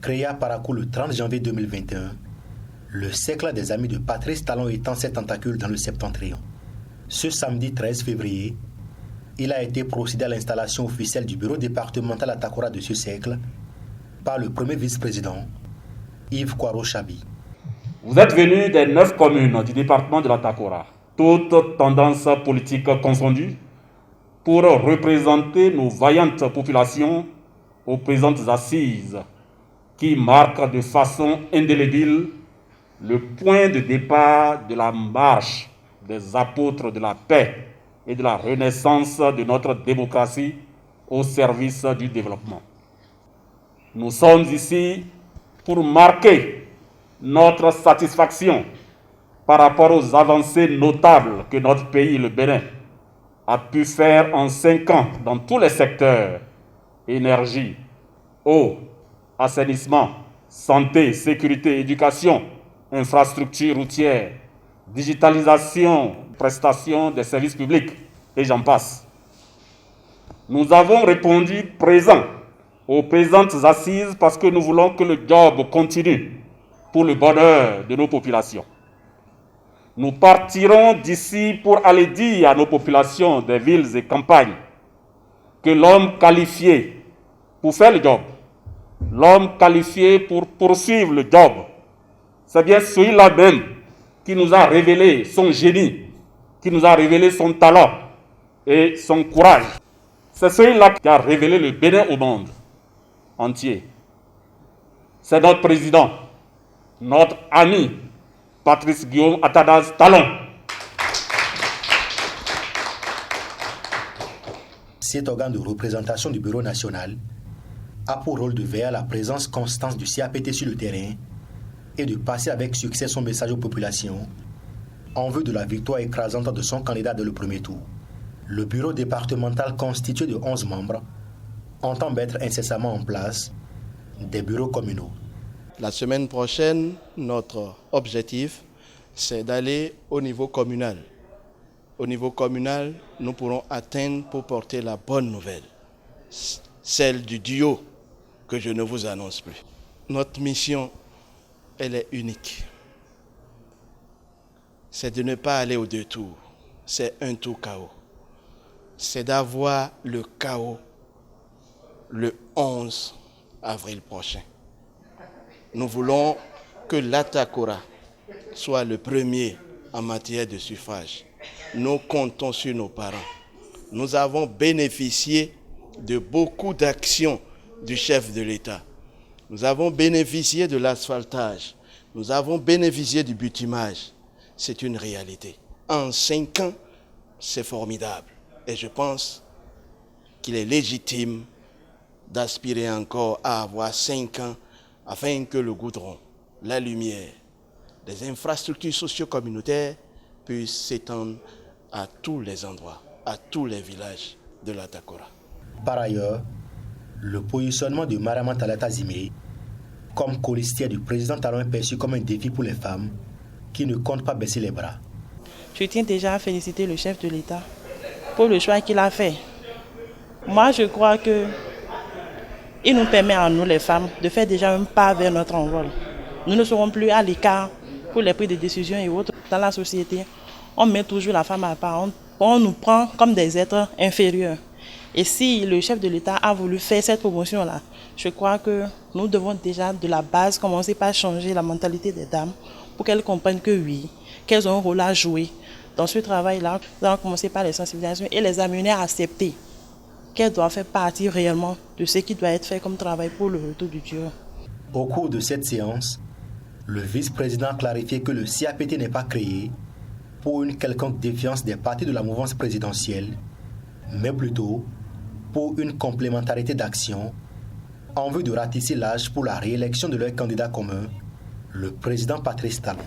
Créé à Parakou le 30 janvier 2021, le Cercle des Amis de Patrice Talon étend ses tentacules dans le septentrion. Ce samedi 13 février, il a été procédé à l'installation officielle du bureau départemental à Takora de ce cercle par le premier vice-président, Yves Kwaro-Chabi. Vous êtes venus des 9 communes du département de la Takora, toutes tendances politiques confondues, pour représenter nos vaillantes populations aux présentes assises qui marquent de façon indélébile le point de départ de la marche des apôtres de la paix et de la renaissance de notre démocratie au service du développement. Nous sommes ici pour marquer notre satisfaction par rapport aux avancées notables que notre pays, le Bénin, a pu faire en 5 ans dans tous les secteurs: énergie, eau, assainissement, santé, sécurité, éducation, infrastructures routières, digitalisation, prestation des services publics, et j'en passe. Nous avons répondu présent aux présentes assises parce que nous voulons que le job continue pour le bonheur de nos populations. Nous partirons d'ici pour aller dire à nos populations des villes et campagnes que l'homme qualifié pour faire le job, l'homme qualifié pour poursuivre le job, c'est bien celui-là même qui nous a révélé son génie, qui nous a révélé son talent et son courage. C'est celui-là qui a révélé le Bénin au monde entier. C'est notre président, notre ami, Patrice Guillaume Athanase Talon. Cet organe de représentation du Bureau national a pour rôle de veiller à la présence constante du CAPT sur le terrain et de passer avec succès son message aux populations en vue de la victoire écrasante de son candidat dès le premier tour. Le bureau départemental constitué de 11 membres entend mettre incessamment en place des bureaux communaux. La semaine prochaine, notre objectif, c'est d'aller au niveau communal. Au niveau communal, nous pourrons atteindre pour porter la bonne nouvelle, celle du duo que je ne vous annonce plus. Notre mission, elle est unique. C'est de ne pas aller aux 2 tours, c'est un tour chaos. C'est d'avoir le chaos le 11 avril prochain. Nous voulons que l'Atakora soit le premier en matière de suffrage. Nous comptons sur nos parents. Nous avons bénéficié de beaucoup d'actions du chef de l'État. Nous avons bénéficié de l'asphaltage. Nous avons bénéficié du bitumage. C'est une réalité. En 5 ans, c'est formidable. Et je pense qu'il est légitime d'aspirer encore à avoir 5 ans afin que le goudron, la lumière, les infrastructures socio-communautaires puissent s'étendre à tous les endroits, à tous les villages de la Takora. Par ailleurs, le positionnement de Mariama Talata Zimé comme colistière du président Talon est perçu comme un défi pour les femmes qui ne comptent pas baisser les bras. Je tiens déjà à féliciter le chef de l'État pour le choix qu'il a fait. Moi, je crois que il nous permet à nous, les femmes, de faire déjà un pas vers notre envol. Nous ne serons plus à l'écart pour les prises de décisions et autres. Dans la société, on met toujours la femme à part. On nous prend comme des êtres inférieurs. Et si le chef de l'État a voulu faire cette promotion-là, je crois que nous devons déjà de la base commencer par changer la mentalité des dames pour qu'elles comprennent que oui, qu'elles ont un rôle à jouer. Dans ce travail-là, nous allons commencer par les sensibilisations et les amener à accepter qu'elles doivent faire partie réellement de ce qui doit être fait comme travail pour le retour du Dieu. Au cours de cette séance, le vice-président a clarifié que le CAPT n'est pas créé pour une quelconque défiance des partis de la mouvance présidentielle, mais plutôt pour une complémentarité d'action en vue de ratisser l'âge pour la réélection de leur candidat commun, le président Patrice Talon.